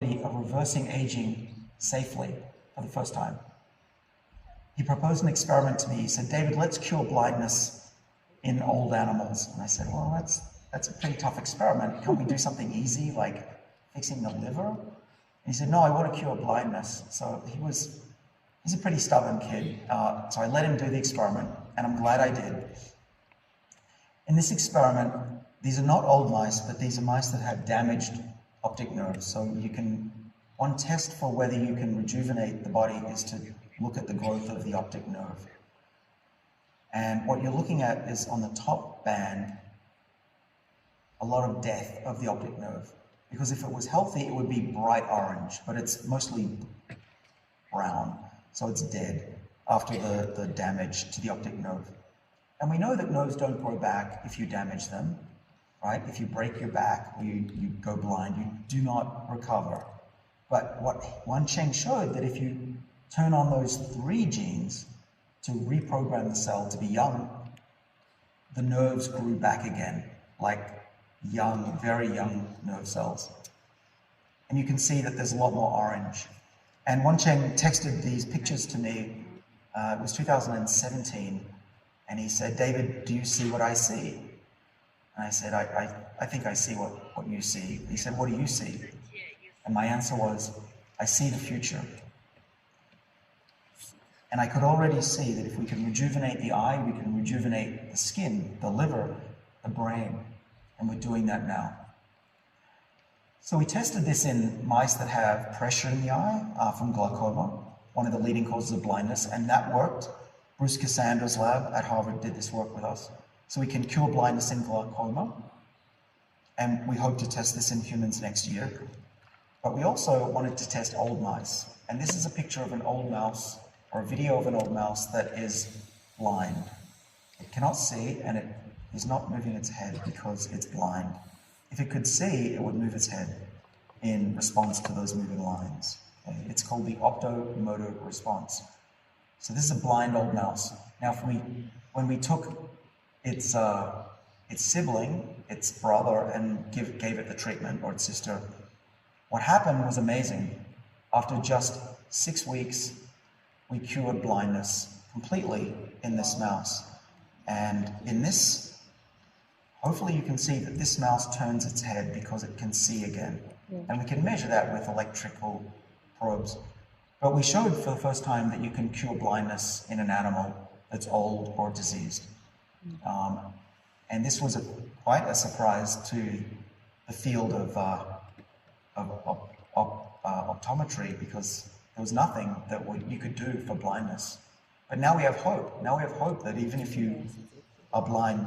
of reversing aging safely for the first time. He proposed an experiment to me. He said, David, let's cure blindness in old animals. And I said, well, that's a pretty tough experiment. Can't we do something easy, like fixing the liver? And he said, no, I want to cure blindness. So he's a pretty stubborn kid. So I let him do the experiment, and I'm glad I did. In this experiment, these are not old mice, but these are mice that have damaged optic nerves. So one test for whether you can rejuvenate the body is to look at the growth of the optic nerve. And what you're looking at is, on the top band, a lot of death of the optic nerve. Because if it was healthy, it would be bright orange, but it's mostly brown, so it's dead after the damage to the optic nerve. And we know that nerves don't grow back if you damage them, right? If you break your back or you go blind, you do not recover. But what Wancheng showed, that if you turn on those 3 genes to reprogram the cell to be young, the nerves grew back again, like young, very young nerve cells. And you can see that there's a lot more orange. And Wancheng texted these pictures to me, it was 2017, and he said, David, do you see what I see? And I said, I think I see what you see. He said, what do you see? And my answer was, I see the future. And I could already see that if we can rejuvenate the eye, we can rejuvenate the skin, the liver, the brain, and we're doing that now. So we tested this in mice that have pressure in the eye from glaucoma, one of the leading causes of blindness, and that worked. Bruce Cassandra's lab at Harvard did this work with us. So we can cure blindness in glaucoma, and we hope to test this in humans next year. But we also wanted to test old mice, and this is a picture of an old mouse, or a video of an old mouse that is blind. It cannot see, and it is not moving its head because it's blind. If it could see, it would move its head in response to those moving lines. Okay? It's called the optomotor response. So this is a blind old mouse. Now, when we took its sibling, its brother, and gave it the treatment, or its sister, what happened was amazing. After just 6 weeks, we cured blindness completely in this mouse. And in this, hopefully you can see that this mouse turns its head because it can see again. Yeah. And we can measure that with electrical probes. But we showed for the first time that you can cure blindness in an animal that's old or diseased. And this was quite a surprise to the field of optometry, because there was nothing that you could do for blindness. But now we have hope. Now we have hope that even if you are blind,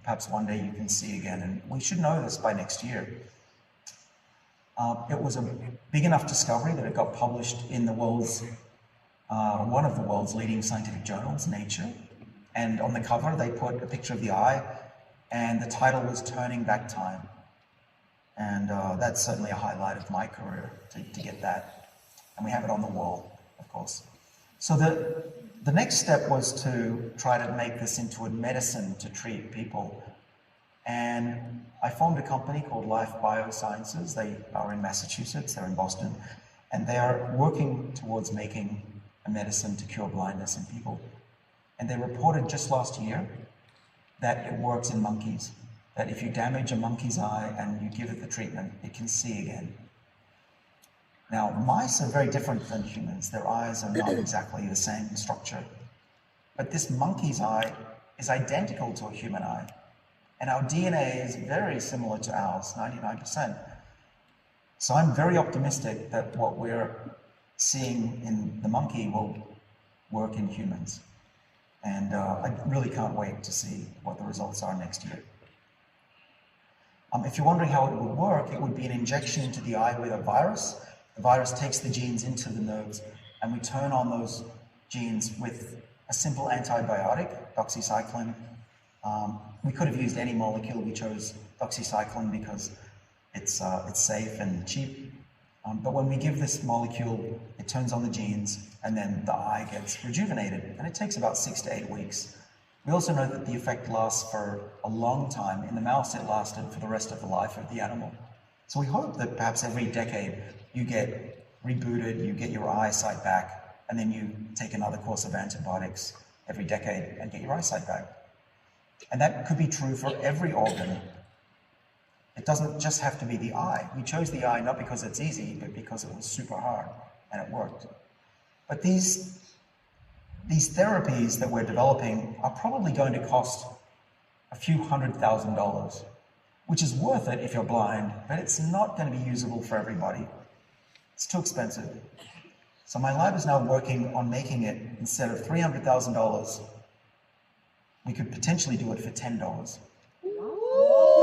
perhaps one day you can see again. And we should know this by next year. It was a big enough discovery that it got published in the world's, one of the world's leading scientific journals, Nature. And on the cover, they put a picture of the eye, and the title was Turning Back Time. And that's certainly a highlight of my career, to get that. And we have it on the wall, of course. So the next step was to try to make this into a medicine to treat people. And I formed a company called Life Biosciences. They are in Massachusetts, they're in Boston, and they are working towards making a medicine to cure blindness in people. And they reported just last year that it works in monkeys, that if you damage a monkey's eye and you give it the treatment, it can see again. Now, mice are very different than humans. Their eyes are not exactly the same structure. But this monkey's eye is identical to a human eye. And our DNA is very similar to ours, 99%. So I'm very optimistic that what we're seeing in the monkey will work in humans. And I really can't wait to see what the results are next year. If you're wondering how it would work, it would be an injection into the eye with a virus. The virus takes the genes into the nerves, and we turn on those genes with a simple antibiotic, doxycycline. We could have used any molecule. We chose doxycycline because it's safe and cheap. But when we give this molecule, it turns on the genes, and then the eye gets rejuvenated. And it takes about 6 to 8 weeks. We also know that the effect lasts for a long time. In the mouse, it lasted for the rest of the life of the animal. So we hope that perhaps every decade you get rebooted, you get your eyesight back, and then you take another course of antibiotics every decade and get your eyesight back. And that could be true for every organ. It doesn't just have to be the eye. We chose the eye not because it's easy, but because it was super hard and it worked. But these therapies that we're developing are probably going to cost a few $100,000, which is worth it if you're blind, but it's not going to be usable for everybody. It's too expensive. So my lab is now working on making it, instead of $300,000, we could potentially do it for $10.